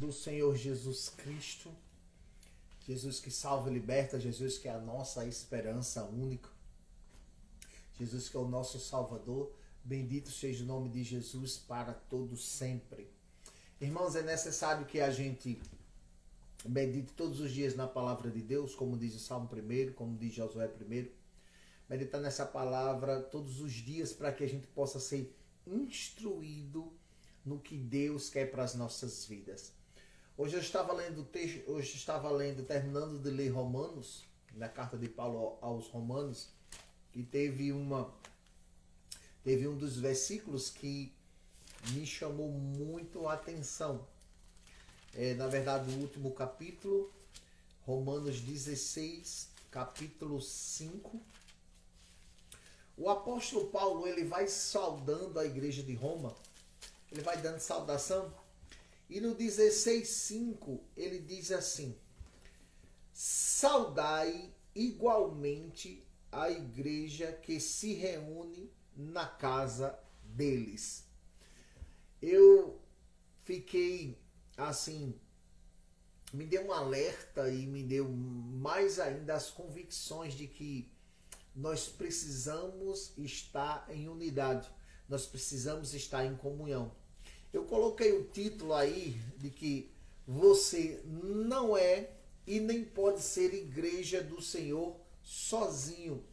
do Senhor Jesus Cristo, Jesus que salva e liberta, Jesus que é a nossa esperança única, Jesus que é o nosso Salvador. Bendito seja o nome de Jesus para todos sempre. Irmãos, é necessário que a gente medite todos os dias na palavra de Deus, como diz o Salmo 1, como diz Josué 1. Meditar nessa palavra todos os dias para que a gente possa ser instruído no que Deus quer para as nossas vidas. Hoje eu estava lendo terminando de ler Romanos, na carta de Paulo aos Romanos, e teve um dos versículos que me chamou muito a atenção. Na verdade, o último capítulo, Romanos 16, capítulo 5. O apóstolo Paulo, ele vai saudando a igreja de Roma, ele vai dando saudação, e no 16:5 ele diz assim: saudai igualmente a igreja que se reúne na casa deles. Eu fiquei assim, me deu um alerta e me deu mais ainda as convicções de que nós precisamos estar em unidade, nós precisamos estar em comunhão. Eu coloquei o título aí de que você não é e nem pode ser igreja do Senhor sozinho.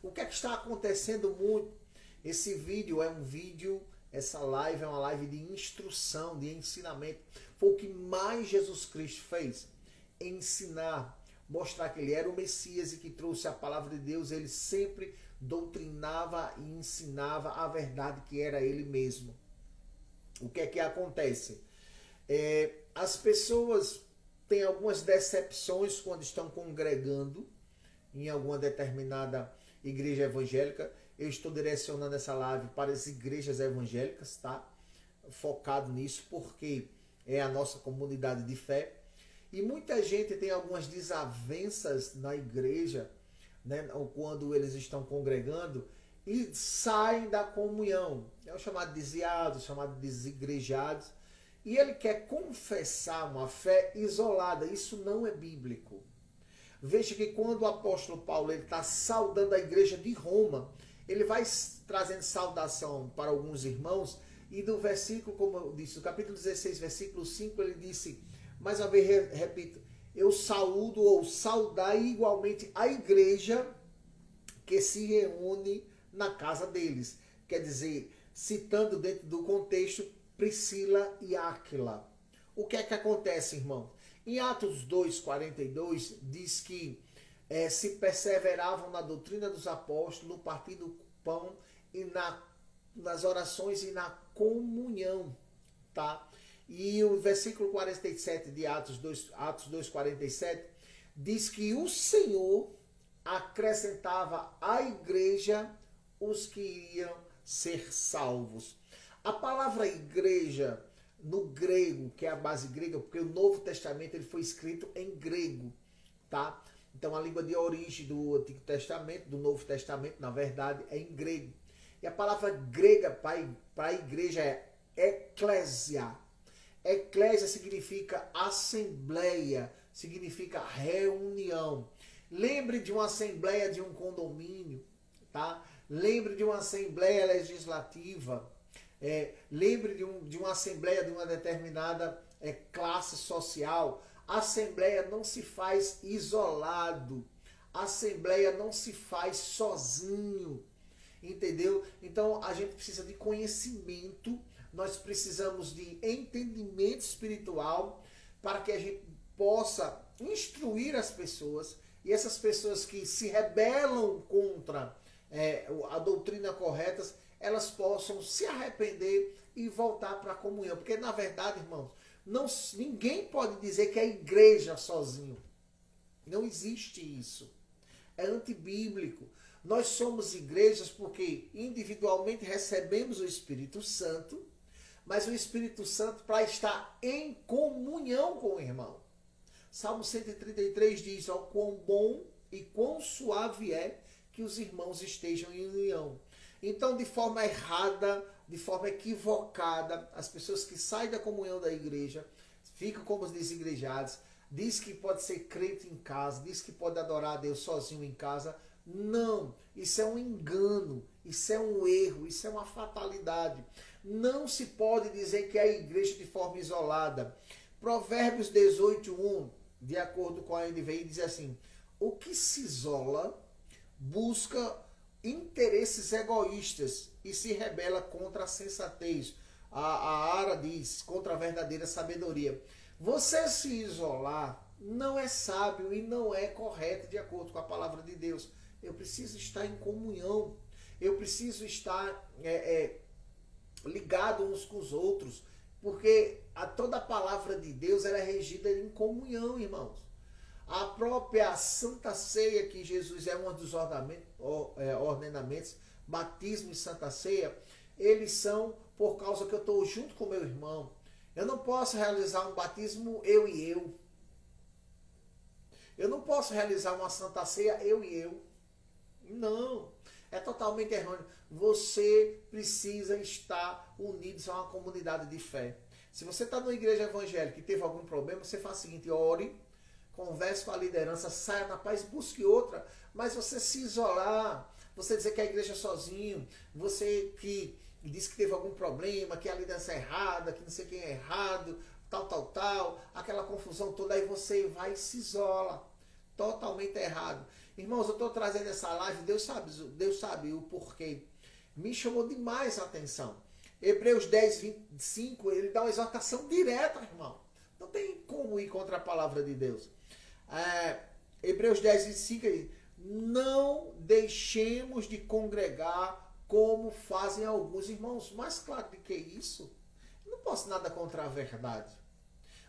O que é que está acontecendo muito? Esse vídeo é um vídeo, essa live é uma live de instrução, de ensinamento. Foi o que mais Jesus Cristo fez, ensinar, mostrar que ele era o Messias e que trouxe a palavra de Deus. Ele sempre doutrinava e ensinava a verdade que era ele mesmo. O que é que acontece? As pessoas têm algumas decepções quando estão congregando em alguma determinada igreja evangélica. Eu estou direcionando essa live para as igrejas evangélicas, tá? Focado nisso, porque é a nossa comunidade de fé. E muita gente tem algumas desavenças na igreja, né, quando eles estão congregando, e saem da comunhão. É o chamado desviados, chamado desigrejados. E ele quer confessar uma fé isolada. Isso não é bíblico. Veja que quando o apóstolo Paulo está saudando a igreja de Roma, ele vai trazendo saudação para alguns irmãos. E no versículo, como eu disse, no capítulo 16, versículo 5, ele disse, mais uma vez, repito, eu saúdo ou saudai igualmente a igreja que se reúne na casa deles. Quer dizer, citando dentro do contexto Priscila e Áquila. O que é que acontece, irmão? Em Atos 2:42 diz que se perseveravam na doutrina dos apóstolos, no partir do pão e nas orações e na comunhão, tá? E o versículo 47 de Atos 2:47 diz que o Senhor acrescentava à igreja os que iriam ser salvos. A palavra igreja no grego, que é a base grega, porque o Novo Testamento ele foi escrito em grego, tá? Então a língua de origem do Antigo Testamento, do Novo Testamento, na verdade, é em grego. E a palavra grega para a igreja é eclésia. Eclésia significa assembleia, significa reunião. Lembre de uma assembleia de um condomínio, tá? Lembre de uma assembleia legislativa. Lembre de uma assembleia de uma determinada classe social. Assembleia não se faz isolado. Assembleia não se faz sozinho. Entendeu? Então a gente precisa de conhecimento, nós precisamos de entendimento espiritual para que a gente possa instruir as pessoas, e essas pessoas que se rebelam contra a doutrina correta, elas possam se arrepender e voltar para a comunhão. Porque na verdade, irmãos, ninguém pode dizer que é igreja sozinho. Não existe isso. É antibíblico. Nós somos igrejas porque individualmente recebemos o Espírito Santo, mas o Espírito Santo para estar em comunhão com o irmão. Salmo 133 diz, ó, quão bom e quão suave é que os irmãos estejam em união. Então, de forma errada, de forma equivocada, as pessoas que saem da comunhão da igreja ficam como os desigrejados, diz que pode ser crente em casa, diz que pode adorar a Deus sozinho em casa. Não, isso é um engano, isso é um erro, isso é uma fatalidade. Não se pode dizer que é a igreja de forma isolada. Provérbios 18:1, de acordo com a NVI, diz assim: o que se isola busca interesses egoístas e se rebela contra a sensatez. A Ara diz, contra a verdadeira sabedoria. Você se isolar não é sábio e não é correto de acordo com a palavra de Deus. Eu preciso estar em comunhão. Eu preciso estar ligado uns com os outros. Porque toda a palavra de Deus ela é regida em comunhão, irmãos. A própria Santa Ceia, que Jesus é um dos ordenamentos, batismo e Santa Ceia, eles são por causa que eu estou junto com meu irmão. Eu não posso realizar um batismo eu e eu. Eu não posso realizar uma Santa Ceia eu e eu. Não. É totalmente errôneo. Você precisa estar unidos a uma comunidade de fé. Se você está numa igreja evangélica e teve algum problema, você faz o seguinte: ore, converse com a liderança, saia na paz, busque outra. Mas você se isolar, você dizer que a igreja é sozinho, você que diz que teve algum problema, que a liderança é errada, que não sei quem é errado, tal, aquela confusão toda, aí você vai e se isola. Totalmente errado. Irmãos, eu estou trazendo essa live, Deus sabe o porquê. Me chamou demais a atenção. Hebreus 10:25, ele dá uma exortação direta, irmão. Não tem como ir contra a palavra de Deus. Hebreus 10:25, não deixemos de congregar como fazem alguns irmãos. Mais claro do que isso, não posso nada contra a verdade.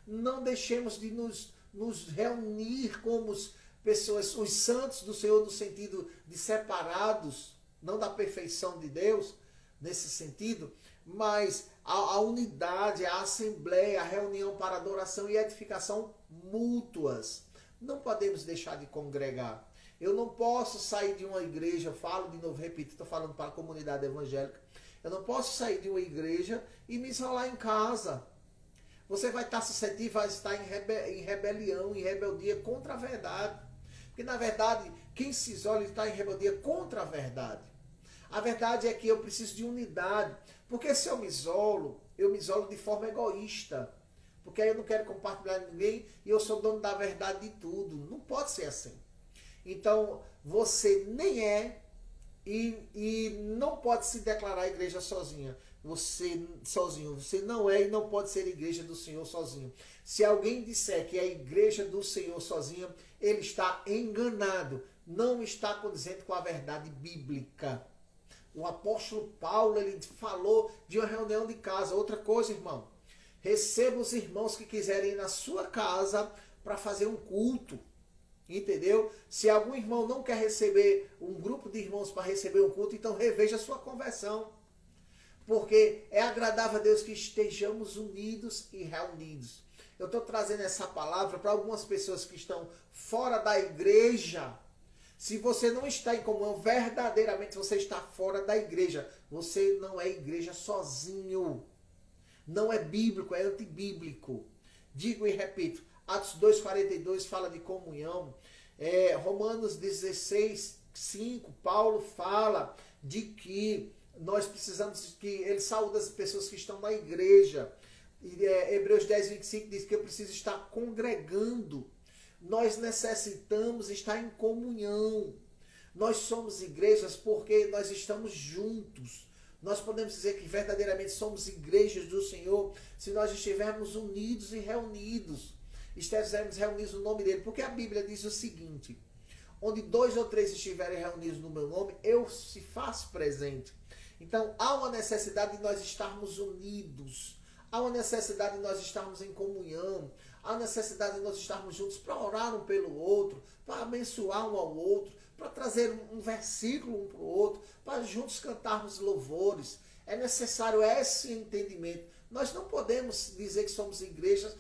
Não deixemos de nos reunir como pessoas, os santos do Senhor, no sentido de separados, não da perfeição de Deus, nesse sentido, mas a unidade, a assembleia, a reunião para adoração e edificação mútuas. Não podemos deixar de congregar. Eu não posso sair de uma igreja, falo de novo, repito, estou falando para a comunidade evangélica, eu não posso sair de uma igreja e me isolar em casa. Você vai estar suscetível a estar em rebelião, em rebeldia contra a verdade. Porque, na verdade, quem se isola está em rebeldia contra a verdade. A verdade é que eu preciso de unidade. Porque se eu me isolo de forma egoísta. Porque aí eu não quero compartilhar com ninguém e eu sou dono da verdade de tudo. Não pode ser assim. Então, você nem é e não pode se declarar igreja sozinha. Você não é e não pode ser igreja do Senhor sozinho. Se alguém disser que é a igreja do Senhor sozinha, ele está enganado, não está condizente com a verdade bíblica. O apóstolo Paulo, ele falou de uma reunião de casa. Outra coisa, irmão, receba os irmãos que quiserem ir na sua casa para fazer um culto. Entendeu? Se algum irmão não quer receber um grupo de irmãos para receber um culto, então reveja a sua conversão. Porque é agradável a Deus que estejamos unidos e reunidos. Eu estou trazendo essa palavra para algumas pessoas que estão fora da igreja. Se você não está em comunhão, verdadeiramente você está fora da igreja. Você não é igreja sozinho. Não é bíblico, é antibíblico. Digo e repito, Atos 2,42 fala de comunhão. Romanos 16,5, Paulo fala de que nós precisamos, que ele saúda as pessoas que estão na igreja. Hebreus 10,25 diz que eu preciso estar congregando. Nós necessitamos estar em comunhão. Nós somos igrejas porque nós estamos juntos. Nós podemos dizer que verdadeiramente somos igrejas do Senhor se nós estivermos unidos e reunidos. Estivermos reunidos no nome dele. Porque a Bíblia diz o seguinte: onde 2 ou 3 estiverem reunidos no meu nome, eu se faço presente. Então há uma necessidade de nós estarmos unidos. Há uma necessidade de nós estarmos em comunhão. Há necessidade de nós estarmos juntos para orar um pelo outro, para abençoar um ao outro, para trazer um versículo um para o outro, para juntos cantarmos louvores. É necessário esse entendimento. Nós não podemos dizer que somos igrejas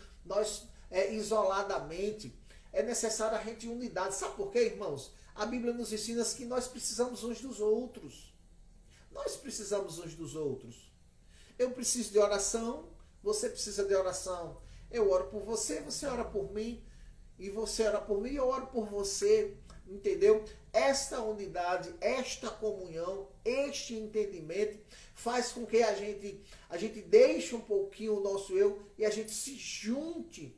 isoladamente. É necessário a gente unidade. Sabe por quê, irmãos? A Bíblia nos ensina que nós precisamos uns dos outros. Nós precisamos uns dos outros. Eu preciso de oração, você precisa de oração. Eu oro por você, você ora por mim, e você ora por mim, eu oro por você, entendeu? Esta unidade, esta comunhão, este entendimento faz com que a gente deixe um pouquinho o nosso eu e a gente se junte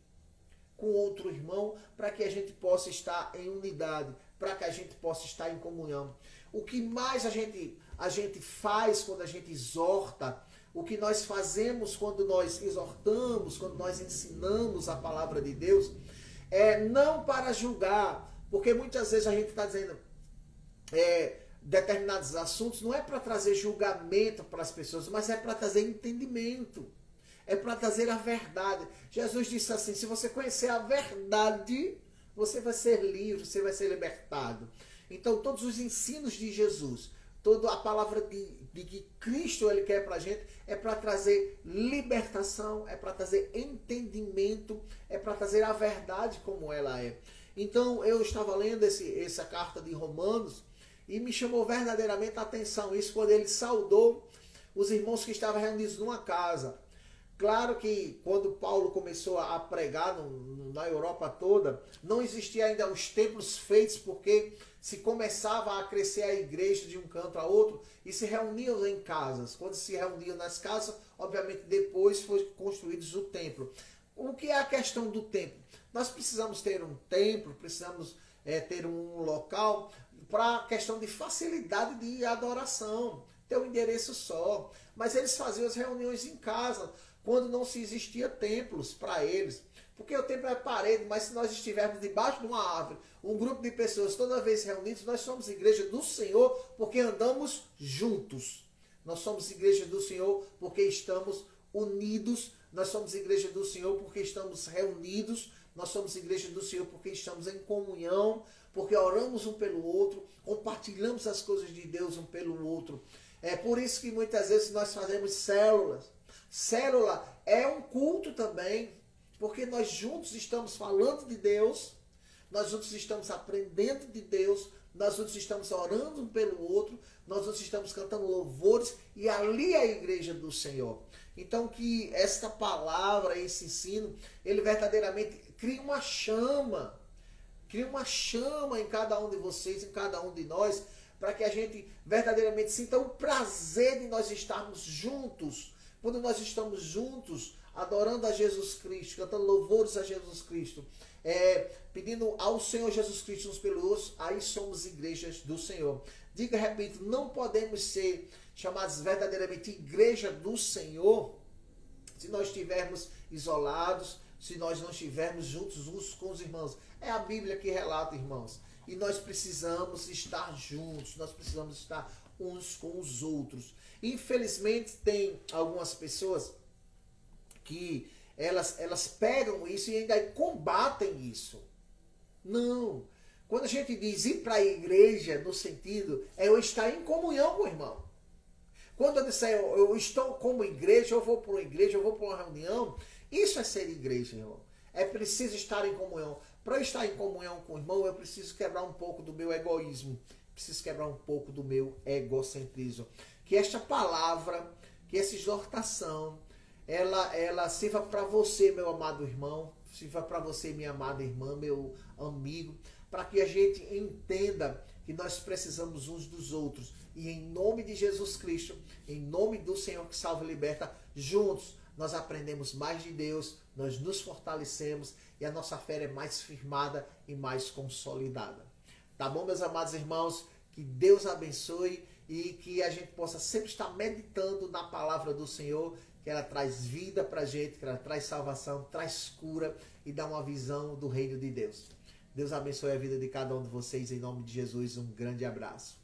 com outro irmão para que a gente possa estar em unidade, para que a gente possa estar em comunhão. O que mais a gente faz quando a gente exorta, o que nós fazemos quando nós exortamos, quando nós ensinamos a palavra de Deus, é não para julgar, porque muitas vezes a gente está dizendo determinados assuntos, não é para trazer julgamento para as pessoas, mas é para trazer entendimento. É para trazer a verdade. Jesus disse assim, se você conhecer a verdade, você vai ser livre, você vai ser libertado. Então, todos os ensinos de Jesus, toda a palavra de que Cristo ele quer para a gente, é para trazer libertação, é para trazer entendimento, é para trazer a verdade como ela é. Então, eu estava lendo essa carta de Romanos e me chamou verdadeiramente a atenção isso quando ele saudou os irmãos que estavam reunidos numa casa. Claro que quando Paulo começou a pregar na Europa toda, não existia ainda os templos feitos, porque se começava a crescer a igreja de um canto a outro e se reuniam em casas. Quando se reuniam nas casas, obviamente depois foi construído o templo. O que é a questão do templo? Nós precisamos ter um templo, precisamos ter um local para a questão de facilidade de adoração, ter um endereço só. Mas eles faziam as reuniões em casa, quando não se existia templos para eles. Porque o templo é parede, mas se nós estivermos debaixo de uma árvore, um grupo de pessoas toda vez reunidos, nós somos igreja do Senhor porque andamos juntos. Nós somos igreja do Senhor porque estamos unidos. Nós somos igreja do Senhor porque estamos reunidos. Nós somos igreja do Senhor porque estamos em comunhão, porque oramos um pelo outro, compartilhamos as coisas de Deus um pelo outro. É por isso que muitas vezes nós fazemos células. Célula é um culto também, porque nós juntos estamos falando de Deus, nós juntos estamos aprendendo de Deus, nós juntos estamos orando um pelo outro, nós juntos estamos cantando louvores, e ali é a igreja do Senhor. Então que esta palavra, esse ensino, ele verdadeiramente cria uma chama em cada um de vocês, em cada um de nós, para que a gente verdadeiramente sinta o prazer de nós estarmos juntos. Quando nós estamos juntos, adorando a Jesus Cristo, cantando louvores a Jesus Cristo, pedindo ao Senhor Jesus Cristo uns pelos outros, aí somos igrejas do Senhor. Diga, repito, não podemos ser chamados verdadeiramente igreja do Senhor se nós estivermos isolados, se nós não estivermos juntos uns com os irmãos. É a Bíblia que relata, irmãos. E nós precisamos estar juntos, nós precisamos estar uns com os outros. Infelizmente, tem algumas pessoas que elas pegam isso e ainda combatem isso. Não. Quando a gente diz ir para a igreja, no sentido, é eu estar em comunhão com o irmão. Quando eu disser eu estou como igreja, eu vou para uma igreja, eu vou para uma reunião, isso é ser igreja, irmão. É preciso estar em comunhão. Para eu estar em comunhão com o irmão, eu preciso quebrar um pouco do meu egoísmo. Preciso quebrar um pouco do meu egocentrismo. Que esta palavra, que essa exortação, ela sirva para você, meu amado irmão, sirva para você, minha amada irmã, meu amigo, para que a gente entenda que nós precisamos uns dos outros. E em nome de Jesus Cristo, em nome do Senhor que salva e liberta, juntos nós aprendemos mais de Deus, nós nos fortalecemos e a nossa fé é mais firmada e mais consolidada. Tá bom, meus amados irmãos? Que Deus abençoe e que a gente possa sempre estar meditando na palavra do Senhor, que ela traz vida para a gente, que ela traz salvação, traz cura e dá uma visão do reino de Deus. Deus abençoe a vida de cada um de vocês, em nome de Jesus. Um grande abraço.